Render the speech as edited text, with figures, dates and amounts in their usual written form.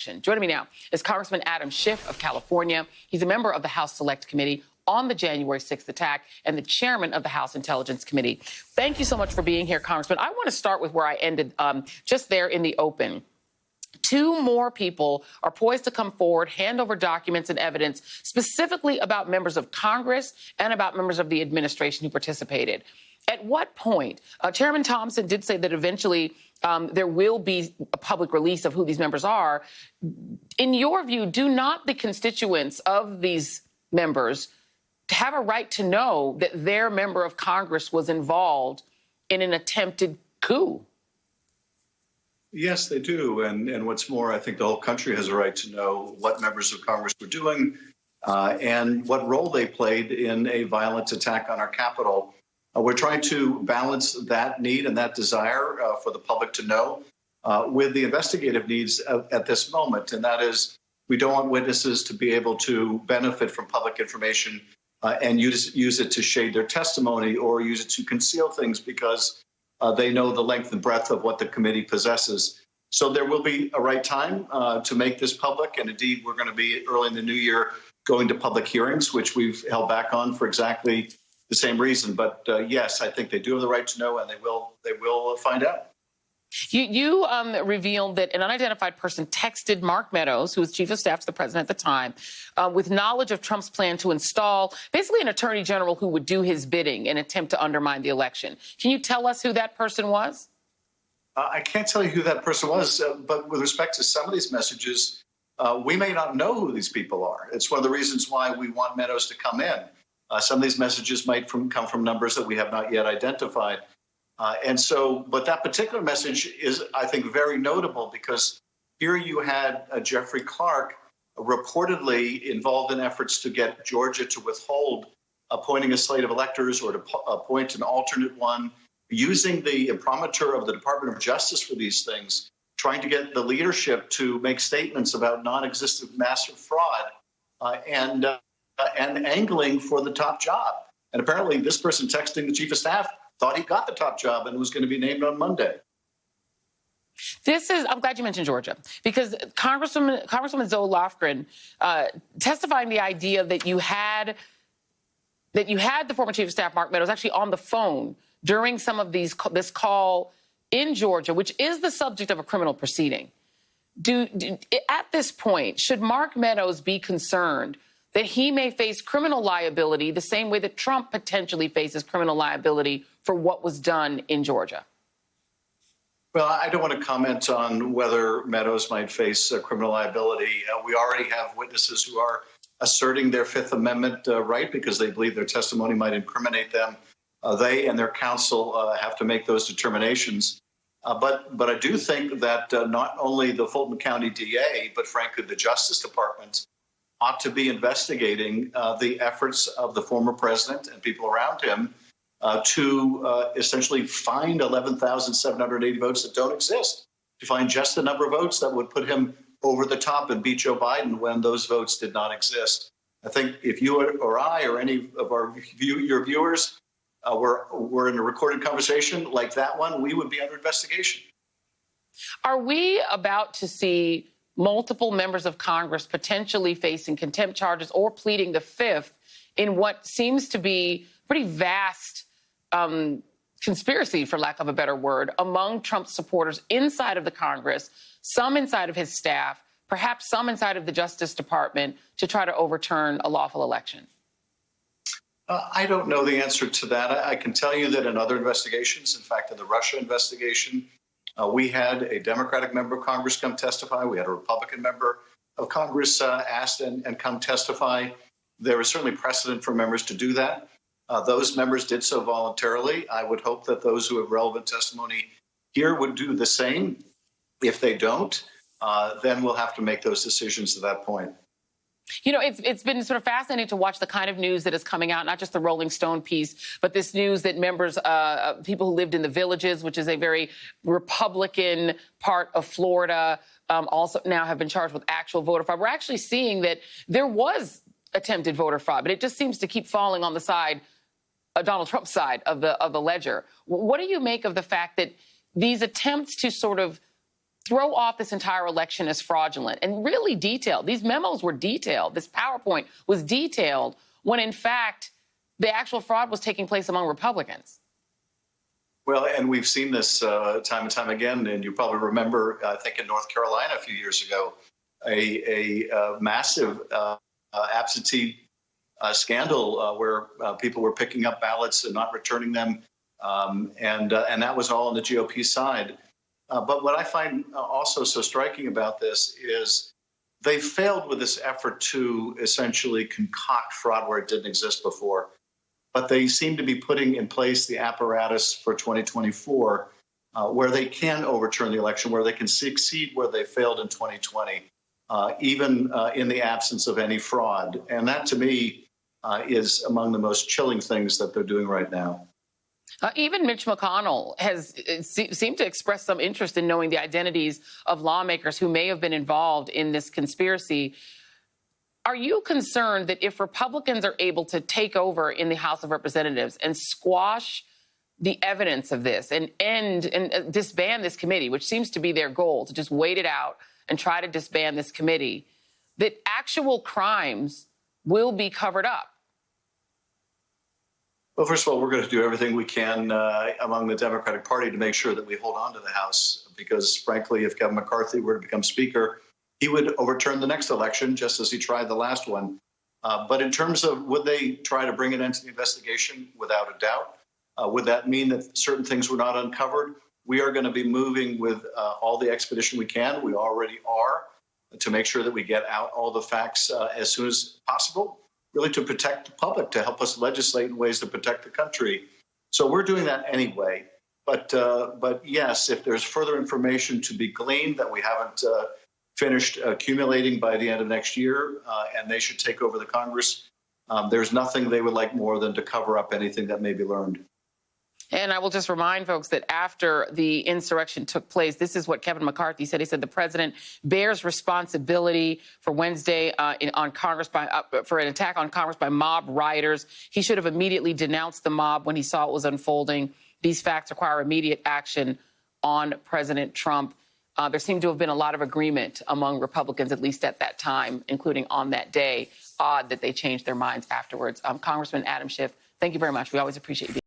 Joining me now is Congressman Adam Schiff of California. He's a member of the House Select Committee on the January 6th attack and the chairman of the House Intelligence Committee. Thank you so much for being here, Congressman. I want to start with where I ended, just there in the open. Two more people are poised to come forward, hand over documents and evidence specifically about members of Congress and about members of the administration who participated. At what point, Chairman Thompson did say that eventually there will be a public release of who these members are. In your view, do not the constituents of these members have a right to know that their member of Congress was involved in an attempted coup? Yes, they do. And what's more, I think the whole country has a right to know what members of Congress were doing and what role they played in a violent attack on our Capitol. We're trying to balance that need and that desire for the public to know with the investigative needs at this moment. And that is, we don't want witnesses to be able to benefit from public information and use it to shade their testimony or use it to conceal things because they know the length and breadth of what the committee possesses. So there will be a right time to make this public. And indeed, we're going to be early in the new year going to public hearings, which we've held back on for exactly the same reason. But yes, I think they do have the right to know, and they will find out. You revealed that an unidentified person texted Mark Meadows, who was chief of staff to the president at the time, with knowledge of Trump's plan to install basically an attorney general who would do his bidding and attempt to undermine the election. Can you tell us who that person was? I can't tell you who that person was, but with respect to some of these messages, we may not know who these people are. It's one of the reasons why we want Meadows to come in. Some of these messages might come from numbers that we have not yet identified. But that particular message is, I think, very notable because here you had Jeffrey Clark reportedly involved in efforts to get Georgia to withhold appointing a slate of electors or to appoint an alternate one, using the imprimatur of the Department of Justice for these things, trying to get the leadership to make statements about non-existent massive fraud and angling for the top job. And apparently this person texting the chief of staff thought he got the top job and was going to be named on Monday. I'm glad you mentioned Georgia, because Congresswoman Zoe Lofgren testifying the idea that you had the former chief of staff, Mark Meadows, actually on the phone during some of this call in Georgia, which is the subject of a criminal proceeding. At this point, should Mark Meadows be concerned that he may face criminal liability the same way that Trump potentially faces criminal liability for what was done in Georgia? Well, I don't want to comment on whether Meadows might face criminal liability. We already have witnesses who are asserting their Fifth Amendment right because they believe their testimony might incriminate them. They and their counsel have to make those determinations. But I do think that not only the Fulton County DA, but frankly the Justice Department ought to be investigating the efforts of the former president and people around him to essentially find 11,780 votes that don't exist, to find just the number of votes that would put him over the top and beat Joe Biden when those votes did not exist. I think if you or I or any of your viewers were in a recorded conversation like that one, we would be under investigation. Are we about to see multiple members of Congress potentially facing contempt charges or pleading the Fifth in what seems to be pretty vast conspiracy, for lack of a better word, among Trump's supporters inside of the Congress, some inside of his staff, perhaps some inside of the Justice Department, to try to overturn a lawful election? I don't know the answer to that. I can tell you that in other investigations, in fact, in the Russia investigation, we had a Democratic member of Congress come testify. We had a Republican member of Congress asked and come testify. There is certainly precedent for members to do that. Those members did so voluntarily. I would hope that those who have relevant testimony here would do the same. If they don't, then we'll have to make those decisions at that point. You know, it's been sort of fascinating to watch the kind of news that is coming out, not just the Rolling Stone piece, but this news that members, people who lived in the Villages, which is a very Republican part of Florida, also now have been charged with actual voter fraud. We're actually seeing that there was attempted voter fraud, but it just seems to keep falling on the side, Donald Trump's side of the ledger. What do you make of the fact that these attempts to sort of throw off this entire election as fraudulent and really detailed. These memos were detailed. This PowerPoint was detailed when, in fact, the actual fraud was taking place among Republicans. Well, and we've seen this time and time again. And you probably remember, I think in North Carolina a few years ago, a massive absentee scandal where people were picking up ballots and not returning them. And that was all on the GOP side. But what I find also so striking about this is they failed with this effort to essentially concoct fraud where it didn't exist before. But they seem to be putting in place the apparatus for 2024 where they can overturn the election, where they can succeed where they failed in 2020, even in the absence of any fraud. And that, to me, is among the most chilling things that they're doing right now. Even Mitch McConnell has seemed to express some interest in knowing the identities of lawmakers who may have been involved in this conspiracy. Are you concerned that if Republicans are able to take over in the House of Representatives and squash the evidence of this and end and disband this committee, which seems to be their goal, to just wait it out and try to disband this committee, that actual crimes will be covered up? Well, first of all, we're going to do everything we can among the Democratic Party to make sure that we hold on to the House, because, frankly, if Kevin McCarthy were to become Speaker, he would overturn the next election, just as he tried the last one. But in terms of would they try to bring it into the investigation, without a doubt, would that mean that certain things were not uncovered? We are going to be moving with all the expedition we can. We already are, to make sure that we get out all the facts as soon as possible, really to protect the public, to help us legislate in ways to protect the country. So we're doing that anyway. But yes, if there's further information to be gleaned that we haven't finished accumulating by the end of next year, and they should take over the Congress, there's nothing they would like more than to cover up anything that may be learned. And I will just remind folks that after the insurrection took place, this is what Kevin McCarthy said. He said the president bears responsibility for Wednesday on Congress for an attack on Congress by mob rioters. He should have immediately denounced the mob when he saw it was unfolding. These facts require immediate action on President Trump. There seemed to have been a lot of agreement among Republicans, at least at that time, including on that day. Odd that they changed their minds afterwards. Congressman Adam Schiff, thank you very much. We always appreciate you being